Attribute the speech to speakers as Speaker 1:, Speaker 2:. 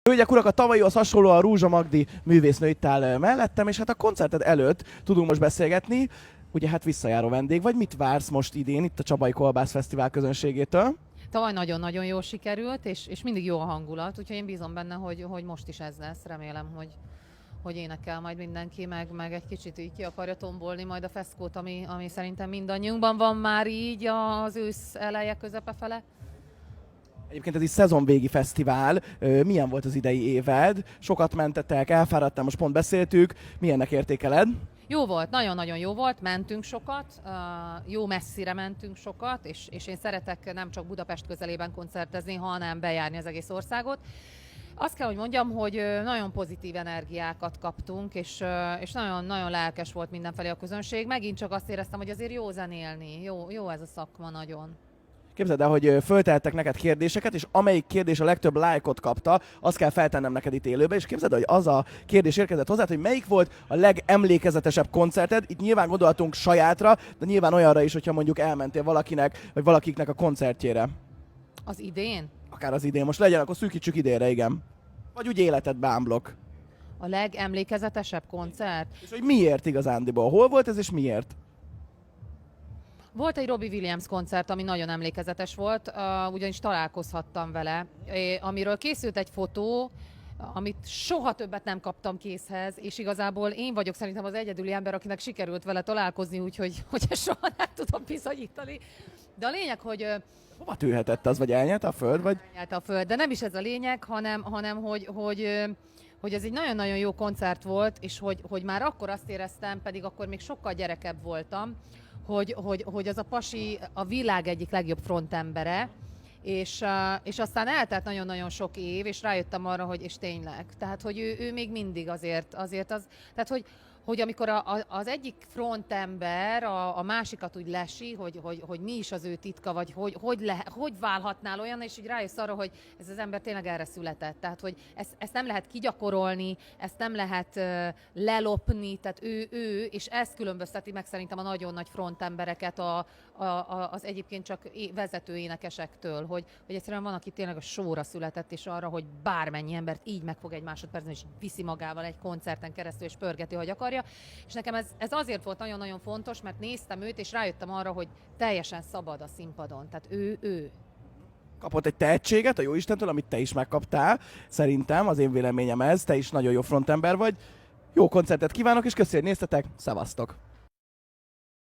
Speaker 1: Hölgyek, urak, a tavalyihoz hasonlóan Rúzsa Magdi művésznő itt áll mellettem, és hát a koncerted előtt tudunk most beszélgetni. Ugye hát visszajáró vendég vagy, mit vársz most idén itt a Csabai Kolbász Fesztivál közönségétől?
Speaker 2: Tavaly nagyon-nagyon jól sikerült, és mindig jó a hangulat, úgyhogy én bízom benne, hogy most is ez lesz. Remélem, hogy énekel majd mindenki, meg egy kicsit így ki akarja tombolni majd a feszkót, ami szerintem mindannyiunkban van már így az ősz eleje, közepe fele.
Speaker 1: Egyébként ez is szezonvégi fesztivál. Milyen volt az idei éved? Sokat mentetek, elfáradtál, most pont beszéltük. Milyennek értékeled?
Speaker 2: Jó volt, nagyon-nagyon jó volt, mentünk sokat, jó messzire mentünk sokat, és én szeretek nem csak Budapest közelében koncertezni, hanem bejárni az egész országot. Azt kell, hogy mondjam, hogy nagyon pozitív energiákat kaptunk, és nagyon lelkes volt mindenfelé a közönség. Megint csak azt éreztem, hogy azért jó zenélni, jó ez a szakma nagyon.
Speaker 1: Képzeld el, hogy föltehettek neked kérdéseket, és amelyik kérdés a legtöbb lájkot kapta, azt kell feltennem neked itt élőbe, és képzeld el, hogy az a kérdés érkezett hozzád, hogy melyik volt a legemlékezetesebb koncerted. Itt nyilván gondolhatunk sajátra, de nyilván olyanra is, hogyha mondjuk elmentél valakinek, vagy valakiknek a koncertjére.
Speaker 2: Az idén?
Speaker 1: Akár az idén, most legyen, akkor szűkítsük idénre, igen. Vagy úgy életedbe unblock.
Speaker 2: A legemlékezetesebb koncert?
Speaker 1: És hogy miért igazándiból? Hol volt ez, és miért?
Speaker 2: Volt egy Robbie Williams koncert, ami nagyon emlékezetes volt, ugyanis találkozhattam vele, amiről készült egy fotó, amit soha többet nem kaptam készhez, és igazából én vagyok szerintem az egyedüli ember, akinek sikerült vele találkozni, úgyhogy ezt soha nem tudom bizonyítani. De a lényeg, hogy
Speaker 1: Hova tűrhetett az, vagy elnyelte a föld, vagy?
Speaker 2: elnyelte a föld, de nem is ez a lényeg, hanem hogy ez egy nagyon-nagyon jó koncert volt, és hogy már akkor azt éreztem, pedig akkor még sokkal gyerekebb voltam, hogy az a pasi a világ egyik legjobb frontembere, és aztán eltelt nagyon-nagyon sok év, és rájöttem arra, hogy és tényleg, tehát hogy ő még mindig azért az, tehát hogy amikor az egyik frontember a másikat úgy lesi, hogy mi is az ő titka, vagy hogy válhatnál olyan, és így rájössz arra, hogy ez az ember tényleg erre született. Tehát, hogy ezt nem lehet kigyakorolni, ezt nem lehet lelopni, tehát ő, és ez különbözteti meg szerintem a nagyon nagy frontembereket az egyébként csak vezető énekesektől, hogy egyszerűen van, aki tényleg a showra született, és arra, hogy bármennyi embert így megfog egy másodpercben, és viszi magával egy koncerten keresztül, és pörgeti, hogy akarja. És nekem ez azért volt nagyon-nagyon fontos, mert néztem őt, és rájöttem arra, hogy teljesen szabad a színpadon. Tehát ő.
Speaker 1: Kapott egy tehetséget a Jóistentől, amit te is megkaptál. Szerintem, az én véleményem ez, te is nagyon jó frontember vagy. Jó koncertet kívánok, és köszönjük, hogy néztetek, szevasztok!